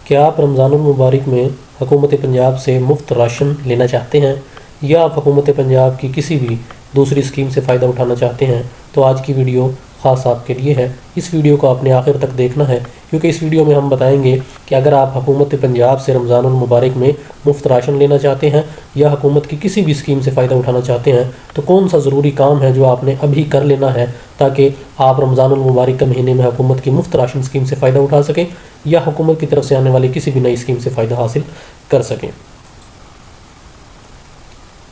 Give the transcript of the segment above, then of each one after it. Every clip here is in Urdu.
کیا آپ رمضان المبارک میں حکومت پنجاب سے مفت راشن لینا چاہتے ہیں یا آپ حکومت پنجاب کی کسی بھی دوسری اسکیم سے فائدہ اٹھانا چاہتے ہیں؟ تو آج کی ویڈیو خاص آپ کے لیے ہے۔ اس ویڈیو کو آپ نے آخر تک دیکھنا ہے، کیونکہ اس ویڈیو میں ہم بتائیں گے کہ اگر آپ حکومت پنجاب سے رمضان المبارک میں مفت راشن لینا چاہتے ہیں یا حکومت کی کسی بھی اسکیم سے فائدہ اٹھانا چاہتے ہیں تو کون سا ضروری کام ہے جو آپ نے ابھی کر لینا ہے تاکہ آپ رمضان المبارک کے مہینے میں حکومت کی مفت راشن اسکیم سے فائدہ اٹھا سکیں یا حکومت کی طرف سے آنے والی کسی بھی نئی اسکیم سے فائدہ حاصل کر سکیں۔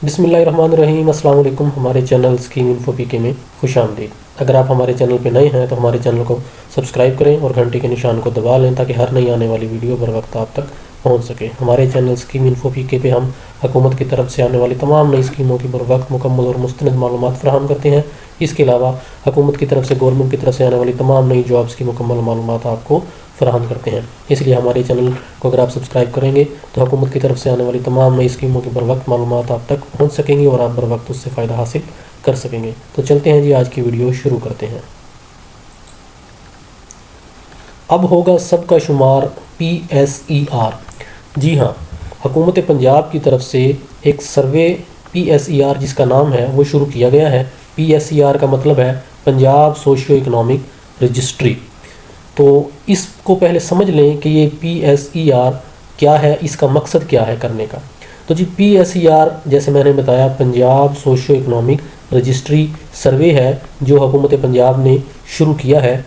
بسم اللہ الرحمن الرحیم۔ السلام علیکم۔ ہمارے چینل اسکیم انفو پی کے میں خوش آمدید۔ اگر آپ ہمارے چینل پہ نئے ہیں تو ہمارے چینل کو سبسکرائب کریں اور گھنٹی کے نشان کو دبا لیں تاکہ ہر نئی آنے والی ویڈیو بر وقت آپ تک پہنچ سکے۔ ہمارے چینل اسکیم انفو پی کے پہ ہم حکومت کی طرف سے آنے والی تمام نئی اسکیموں کی بر وقت مکمل اور مستند معلومات فراہم کرتے ہیں۔ اس کے علاوہ حکومت کی طرف سے گورنمنٹ کی طرف سے آنے والی تمام نئی جابس کی مکمل معلومات آپ کو فراہم کرتے ہیں۔ اس لیے ہمارے چینل کو اگر آپ سبسکرائب کریں گے تو حکومت کی طرف سے آنے والی تمام نئی اسکیموں کی بر وقت معلومات آپ تک پہنچ سکیں گی اور آپ بر وقت اس سے فائدہ حاصل کر سکیں گے۔ تو چلتے ہیں جی، آج کی ویڈیو شروع کرتے ہیں۔ اب ہوگا سب کا شمار PSER۔ جی ہاں، حکومت پنجاب کی طرف سے ایک سروے PSER جس کا نام ہے وہ شروع کیا گیا ہے۔ PSER کا مطلب ہے پنجاب سوشیو اکنامک رجسٹری۔ تو اس کو پہلے سمجھ لیں کہ یہ PSER کیا ہے، اس کا مقصد کیا ہے کرنے کا۔ تو جی PSER جیسے میں نے بتایا Punjab socio economic registry survey ہے جو حکومت پنجاب نے شروع کیا ہے۔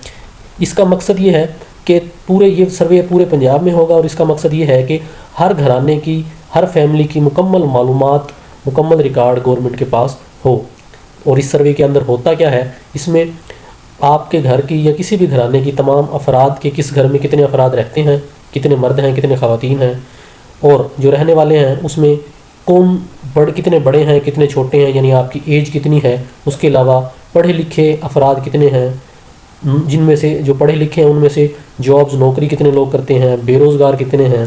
اس کا مقصد یہ ہے کہ یہ سروے پورے پنجاب میں ہوگا اور اس کا مقصد یہ ہے کہ ہر گھرانے کی، ہر فیملی کی مکمل معلومات، مکمل ریکارڈ گورنمنٹ کے پاس ہو۔ اور اس سروے کے اندر ہوتا کیا ہے، اس میں آپ کے گھر کی یا کسی بھی گھرانے کی تمام افراد کے کس گھر میں کتنے افراد رہتے ہیں، کتنے مرد ہیں، کتنے خواتین ہیں، اور جو رہنے والے ہیں اس میں کتنے بڑے ہیں، کتنے چھوٹے ہیں، یعنی آپ کی ایج کتنی ہے۔ اس کے علاوہ پڑھے لکھے افراد کتنے ہیں، جن میں سے جو پڑھے لکھے ہیں ان میں سے جابز نوکری کتنے لوگ کرتے ہیں، بے روزگار کتنے ہیں،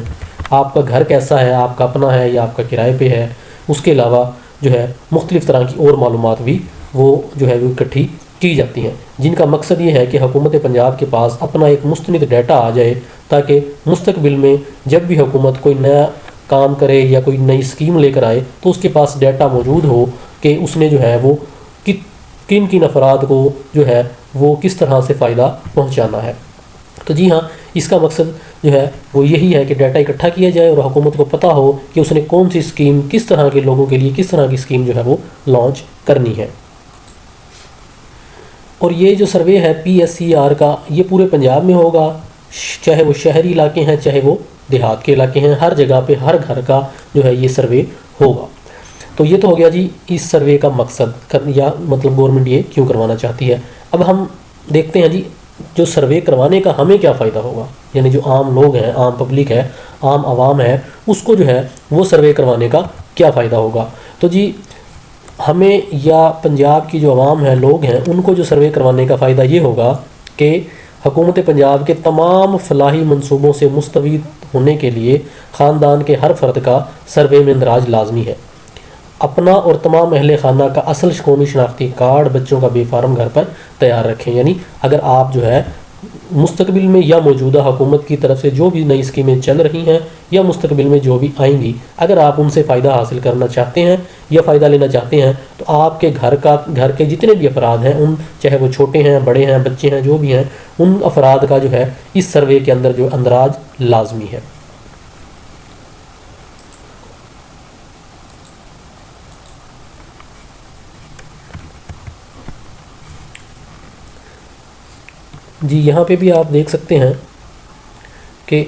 آپ کا گھر کیسا ہے، آپ کا اپنا ہے یا آپ کا کرائے پہ ہے۔ اس کے علاوہ جو ہے مختلف طرح کی اور معلومات بھی وہ اکٹھی کی جاتی ہیں، جن کا مقصد یہ ہے کہ حکومت پنجاب کے پاس اپنا ایک مستند ڈیٹا آ جائے تاکہ مستقبل میں جب بھی حکومت کوئی نیا کام کرے یا کوئی نئی اسکیم لے کر آئے تو اس کے پاس ڈیٹا موجود ہو کہ اس نے جو ہے وہ کن افراد کو جو ہے وہ کس طرح سے فائدہ پہنچانا ہے۔ تو جی ہاں، اس کا مقصد جو ہے وہ یہی ہے کہ ڈیٹا اکٹھا کیا جائے اور حکومت کو پتہ ہو کہ اس نے کون سی اسکیم کس طرح کے لوگوں کے لیے کس طرح کی اسکیم جو ہے وہ لانچ کرنی ہے۔ اور یہ جو سروے ہے PSER کا، یہ پورے پنجاب میں ہوگا، چاہے وہ شہری علاقے ہیں چاہے وہ دیہات کے علاقے ہیں، ہر جگہ پہ ہر گھر کا جو ہے یہ سروے ہوگا۔ تو یہ تو ہو گیا جی اس سروے کا مقصد یا مطلب گورنمنٹ یہ کیوں کروانا چاہتی ہے۔ اب ہم دیکھتے ہیں جی جو سروے کروانے کا ہمیں کیا فائدہ ہوگا، یعنی جو عام لوگ ہیں، عام پبلک ہے، عام عوام ہے، اس کو جو ہے وہ سروے کروانے کا کیا فائدہ ہوگا۔ تو جی ہمیں یا پنجاب کی جو عوام ہے، لوگ ہیں، ان کو جو سروے کروانے کا فائدہ یہ ہوگا کہ حکومت پنجاب کے تمام فلاحی منصوبوں سے مستفید ہونے کے لیے خاندان کے ہر فرد کا سروے میں اندراج لازمی ہے۔ اپنا اور تمام اہل خانہ کا اصل قومی شناختی کارڈ بچوں کا بے فارم گھر پر تیار رکھیں۔ یعنی اگر آپ جو ہے مستقبل میں یا موجودہ حکومت کی طرف سے جو بھی نئی اسکیمیں چل رہی ہیں یا مستقبل میں جو بھی آئیں گی، اگر آپ ان سے فائدہ حاصل کرنا چاہتے ہیں یا فائدہ لینا چاہتے ہیں تو آپ کے گھر کے جتنے بھی افراد ہیں، ان چاہے وہ چھوٹے ہیں، بڑے ہیں، بچے ہیں، جو بھی ہیں، ان افراد کا جو ہے اس سروے کے اندر جو اندراج لازمی ہے۔ جی یہاں پہ بھی آپ دیکھ سکتے ہیں کہ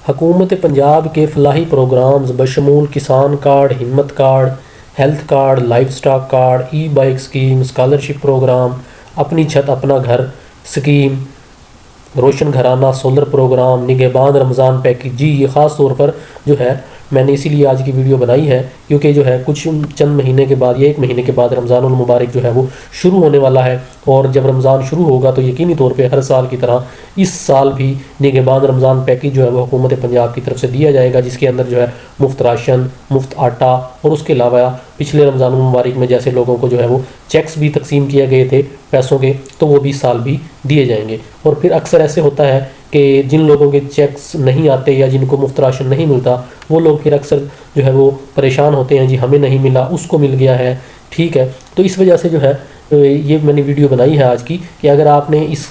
حکومت پنجاب کے فلاحی پروگرامز بشمول کسان کارڈ، ہمت card, health card, livestock card, e bike scheme, scholarship programme, اپنی چھت اپنا گھر اسکیم، روشن گھرانہ سولر پروگرام، نگہبان رمضان پیکیج۔ جی یہ خاص طور پر جو ہے میں نے اسی لیے آج کی ویڈیو بنائی ہے کیونکہ جو ہے کچھ چند مہینے کے بعد یا ایک مہینے کے بعد رمضان المبارک جو ہے وہ شروع ہونے والا ہے، اور جب رمضان شروع ہوگا تو یقینی طور پہ ہر سال کی طرح اس سال بھی نگہبان رمضان پیکیج جو ہے وہ حکومت پنجاب کی طرف سے دیا جائے گا، جس کے اندر جو ہے مفت راشن، مفت آٹا، اور اس کے علاوہ پچھلے رمضان المبارک میں جیسے لوگوں کو جو ہے وہ چیکس بھی تقسیم کیے گئے تھے پیسوں کے، تو وہ بھی اس سال بھی دیے جائیں گے۔ اور پھر اکثر ایسے ہوتا ہے کہ جن لوگوں کے چیکس نہیں آتے یا جن کو مفت راشن نہیں ملتا وہ لوگ پھر اکثر جو ہے وہ پریشان ہوتے ہیں، جی ہمیں نہیں ملا، اس کو مل گیا ہے، ٹھیک ہے۔ تو اس وجہ سے جو ہے یہ میں نے ویڈیو بنائی ہے آج کی کہ اگر آپ نے اس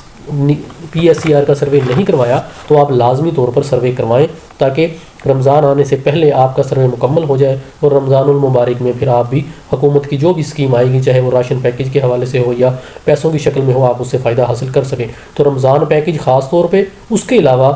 PSER کا سروے نہیں کروایا تو آپ لازمی طور پر سروے کروائیں، تاکہ رمضان آنے سے پہلے آپ کا سروے مکمل ہو جائے، اور رمضان المبارک میں پھر آپ بھی حکومت کی جو بھی اسکیم آئے گی، چاہے وہ راشن پیکیج کے حوالے سے ہو یا پیسوں کی شکل میں ہو، آپ اس سے فائدہ حاصل کر سکیں۔ تو رمضان پیکیج خاص طور پہ، اس کے علاوہ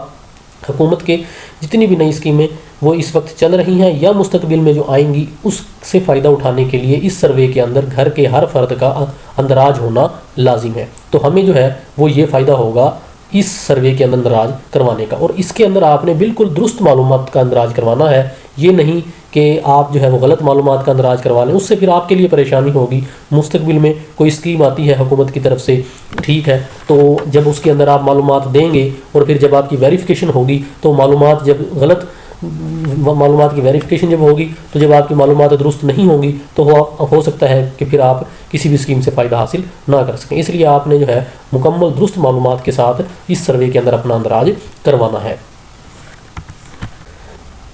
حکومت کے جتنی بھی نئی اسکیمیں وہ اس وقت چل رہی ہیں یا مستقبل میں جو آئیں گی، اس سے فائدہ اٹھانے کے لیے اس سروے کے اندر گھر کے ہر فرد کا اندراج ہونا لازم ہے۔ تو ہمیں جو ہے وہ یہ فائدہ ہوگا اس سروے کے اندر اندراج کروانے کا، اور اس کے اندر آپ نے بالکل درست معلومات کا اندراج کروانا ہے۔ یہ نہیں کہ آپ جو ہے وہ غلط معلومات کا اندراج کروا لیں، اس سے پھر آپ کے لیے پریشانی ہوگی۔ مستقبل میں کوئی اسکیم آتی ہے حکومت کی طرف سے، ٹھیک ہے، تو جب اس کے اندر آپ معلومات دیں گے اور پھر جب آپ کی ویریفیکیشن ہوگی تو معلومات جب غلط معلومات کی ویریفیکیشن جب ہوگی تو جب آپ کی معلومات درست نہیں ہوں گی تو ہو سکتا ہے کہ پھر آپ کسی بھی اسکیم سے فائدہ حاصل نہ کر سکیں۔ اس لیے آپ نے جو ہے مکمل درست معلومات کے ساتھ اس سروے کے اندر اپنا اندراج کروانا ہے۔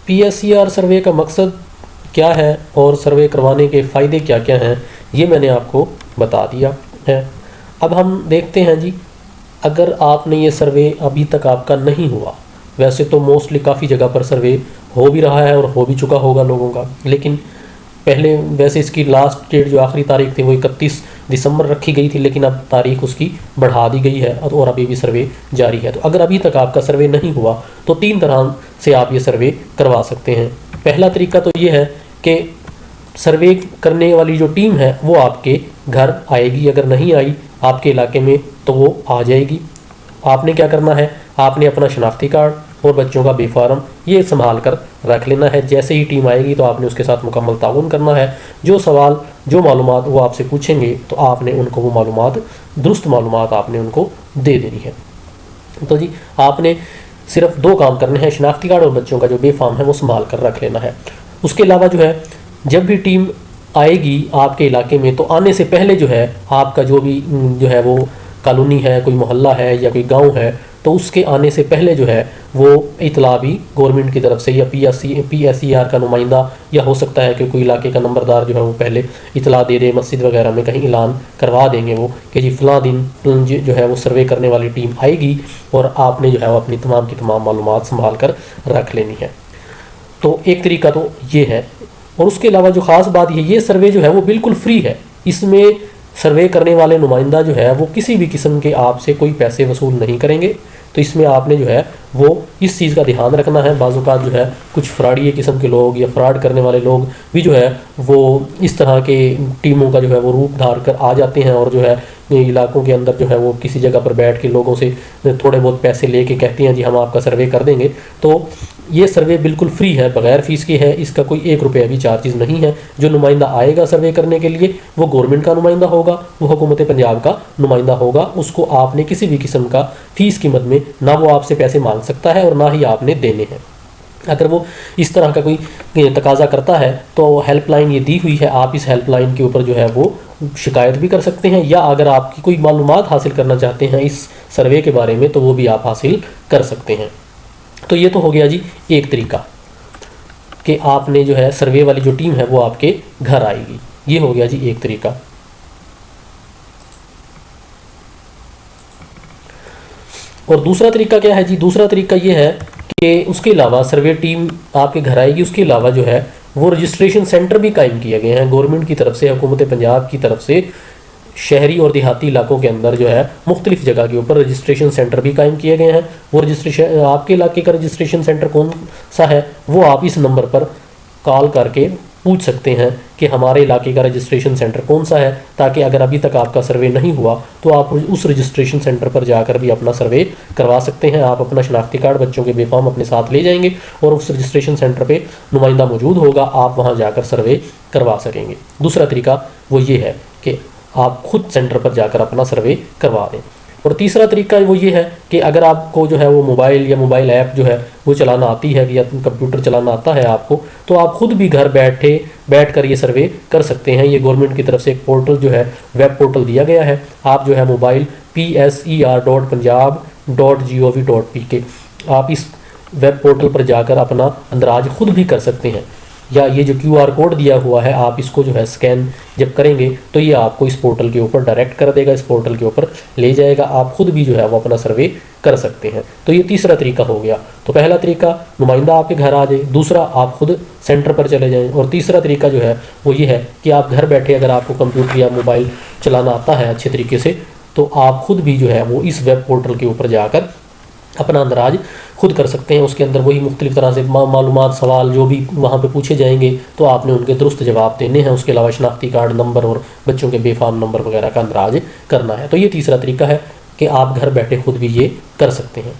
PSER سروے کا مقصد کیا ہے اور سروے کروانے کے فائدے کیا کیا ہیں، یہ میں نے آپ کو بتا دیا ہے۔ اب ہم دیکھتے ہیں جی، اگر آپ نے یہ سروے ابھی تک آپ کا نہیں ہوا، ویسے تو موسٹلی کافی جگہ پر سروے ہو بھی رہا ہے اور ہو بھی چکا ہوگا لوگوں کا، لیکن پہلے ویسے اس کی لاسٹ ڈیٹ جو آخری تاریخ تھی وہ 31 دسمبر رکھی گئی تھی، لیکن اب تاریخ اس کی بڑھا دی گئی ہے اور ابھی بھی سروے جاری ہے۔ تو اگر ابھی تک آپ کا سروے نہیں ہوا تو 3 طرح سے آپ یہ سروے کروا سکتے ہیں۔ پہلا طریقہ تو یہ ہے کہ سروے کرنے والی جو ٹیم ہے وہ آپ کے گھر آئے گی، اگر نہیں آئی آپ کے علاقے میں تو وہ آ جائے گی۔ آپ نے کیا کرنا ہے، آپ نے اپنا شناختی کارڈ اور بچوں کا بے فارم یہ سنبھال کر رکھ لینا ہے۔ جیسے ہی ٹیم آئے گی تو آپ نے اس کے ساتھ مکمل تعاون کرنا ہے۔ جو سوال جو معلومات وہ آپ سے پوچھیں گے تو آپ نے ان کو وہ معلومات، درست معلومات آپ نے ان کو دے دینی ہے۔ تو جی آپ نے صرف 2 کام کرنے ہیں، شناختی کارڈ اور بچوں کا جو بے فارم ہے وہ سنبھال کر رکھ لینا ہے۔ اس کے علاوہ جو ہے جب بھی ٹیم آئے گی آپ کے علاقے میں تو آنے سے پہلے جو ہے آپ کا جو بھی جو ہے وہ کالونی ہے، کوئی محلہ ہے یا کوئی گاؤں ہے، تو اس کے آنے سے پہلے جو ہے وہ اطلاع بھی گورنمنٹ کی طرف سے یا PSER کا نمائندہ، یا ہو سکتا ہے کہ کوئی علاقے کا نمبردار جو ہے وہ پہلے اطلاع دے دے، مسجد وغیرہ میں کہیں اعلان کروا دیں گے وہ کہ جی فلاں دن جو ہے وہ سروے کرنے والی ٹیم آئے گی، اور آپ نے جو ہے وہ اپنی تمام کی تمام معلومات سنبھال کر رکھ لینی ہے۔ تو ایک طریقہ تو یہ ہے، اور اس کے علاوہ جو خاص بات یہ سروے جو ہے وہ بالکل فری ہے۔ اس میں سروے کرنے والے نمائندہ جو ہے وہ کسی بھی قسم کے آپ سے کوئی پیسے وصول نہیں کریں گے۔ تو اس میں آپ نے جو ہے وہ اس چیز کا دھیان رکھنا ہے۔ بعض اوقات جو ہے کچھ فراڈی قسم کے لوگ یا فراڈ کرنے والے لوگ بھی جو ہے وہ اس طرح کے ٹیموں کا جو ہے وہ روپ دھار کر آ جاتے ہیں، اور جو ہے علاقوں کے اندر جو ہے وہ کسی جگہ پر بیٹھ کے لوگوں سے تھوڑے بہت پیسے لے کے کہتے ہیں جی ہم آپ کا سروے کر دیں گے۔ تو یہ سروے بالکل فری ہے، بغیر فیس کے ہے، اس کا کوئی 1 روپیہ بھی چارجز نہیں ہے۔ جو نمائندہ آئے گا سروے کرنے کے لیے وہ گورنمنٹ کا نمائندہ ہوگا، وہ حکومت پنجاب کا نمائندہ ہوگا، اس کو آپ نے کسی بھی قسم کا فیس کی مد میں نہ وہ آپ سے پیسے مانگ سکتا ہے اور نہ ہی آپ نے دینے ہیں۔ اگر وہ اس طرح کا کوئی تقاضا کرتا ہے تو ہیلپ لائن یہ دی ہوئی ہے، آپ اس ہیلپ لائن کے اوپر جو ہے وہ شکایت بھی کر سکتے ہیں، یا اگر آپ کی کوئی معلومات حاصل کرنا چاہتے ہیں اس سروے کے بارے میں تو وہ بھی آپ حاصل کر سکتے ہیں۔ تو یہ تو ہو گیا جی ایک طریقہ کہ آپ نے جو ہے سروے والی جو ٹیم ہے وہ آپ کے گھر آئے گی، یہ ہو گیا جی ایک طریقہ۔ اور دوسرا طریقہ کیا ہے جی، دوسرا طریقہ یہ ہے کہ اس کے علاوہ سروے ٹیم آپ کے گھر آئے گی، اس کے علاوہ جو ہے وہ رجسٹریشن سینٹر بھی قائم کیے گئے ہیں گورنمنٹ کی طرف سے، حکومت پنجاب کی طرف سے۔ شہری اور دیہاتی علاقوں کے اندر جو ہے مختلف جگہ کے اوپر رجسٹریشن سینٹر بھی قائم کیے گئے ہیں۔ وہ رجسٹریشن آپ کے علاقے کا رجسٹریشن سینٹر کون سا ہے وہ آپ اس نمبر پر کال کر کے پوچھ سکتے ہیں کہ ہمارے علاقے کا رجسٹریشن سینٹر کون سا ہے، تاکہ اگر ابھی تک آپ کا سروے نہیں ہوا تو آپ اس رجسٹریشن سینٹر پر جا کر بھی اپنا سروے کروا سکتے ہیں۔ آپ اپنا شناختی کارڈ، بچوں کے بے فارم اپنے ساتھ لے جائیں گے اور اس رجسٹریشن سینٹر پہ نمائندہ موجود ہوگا، آپ وہاں جا کر سروے کروا سکیں گے۔ دوسرا طریقہ وہ یہ ہے کہ آپ خود سینٹر پر جا کر اپنا سروے کروا دیں۔ اور تیسرا طریقہ وہ یہ ہے کہ اگر آپ کو جو ہے وہ موبائل یا موبائل ایپ جو ہے وہ چلانا آتی ہے یا کمپیوٹر چلانا آتا ہے آپ کو، تو آپ خود بھی گھر بیٹھ کر یہ سروے کر سکتے ہیں۔ یہ گورنمنٹ کی طرف سے ایک پورٹل جو ہے ویب پورٹل دیا گیا ہے، آپ جو ہے موبائل PSER.punjab .gov.pk آپ اس ویب پورٹل پر جا کر اپنا اندراج خود بھی کر سکتے ہیں، یا یہ جو QR کوڈ دیا ہوا ہے آپ اس کو جو ہے اسکین جب کریں گے تو یہ آپ کو اس پورٹل کے اوپر ڈائریکٹ کر دے گا، اس پورٹل کے اوپر لے جائے گا، آپ خود بھی جو ہے وہ اپنا سروے کر سکتے ہیں۔ تو یہ تیسرا طریقہ ہو گیا۔ تو پہلا طریقہ نمائندہ آپ کے گھر آ جائے، دوسرا آپ خود سینٹر پر چلے جائیں، اور تیسرا طریقہ جو ہے وہ یہ ہے کہ آپ گھر بیٹھے اگر آپ کو کمپیوٹر یا موبائل چلانا آتا ہے اچھے طریقے سے تو آپ خود بھی جو ہے وہ اس ویب پورٹل کے اوپر جا کر اپنا اندراج خود کر سکتے ہیں۔ اس کے اندر وہی مختلف طرح سے معلومات، سوال جو بھی وہاں پہ پوچھے جائیں گے تو آپ نے ان کے درست جواب دینے ہیں۔ اس کے علاوہ شناختی کارڈ نمبر اور بچوں کے بے فارم نمبر وغیرہ کا اندراج کرنا ہے۔ تو یہ تیسرا طریقہ ہے کہ آپ گھر بیٹھے خود بھی یہ کر سکتے ہیں۔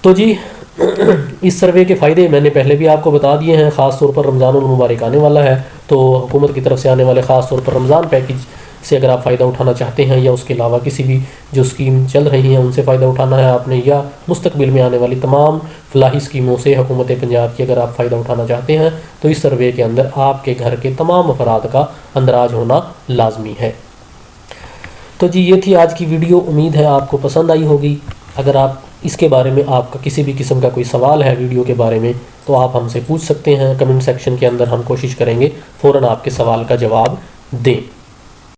تو جی اس سروے کے فائدے میں نے پہلے بھی آپ کو بتا دیے ہیں، خاص طور پر رمضان المبارک آنے والا ہے تو حکومت کی طرف سے آنے والے خاص طور پر رمضان پیکج سے اگر آپ فائدہ اٹھانا چاہتے ہیں، یا اس کے علاوہ کسی بھی جو اسکیم چل رہی ہیں ان سے فائدہ اٹھانا ہے آپ نے، یا مستقبل میں آنے والی تمام فلاحی اسکیموں سے حکومت پنجاب کی اگر آپ فائدہ اٹھانا چاہتے ہیں تو اس سروے کے اندر آپ کے گھر کے تمام افراد کا اندراج ہونا لازمی ہے۔ تو جی یہ تھی آج کی ویڈیو، امید ہے آپ کو پسند آئی ہوگی۔ اگر آپ اس کے بارے میں آپ کا کسی بھی قسم کا کوئی سوال ہے ویڈیو کے بارے میں تو آپ ہم سے پوچھ سکتے ہیں کمنٹ سیکشن کے اندر، ہم کوشش کریں گے فوراً آپ کے سوال کا جواب دیں۔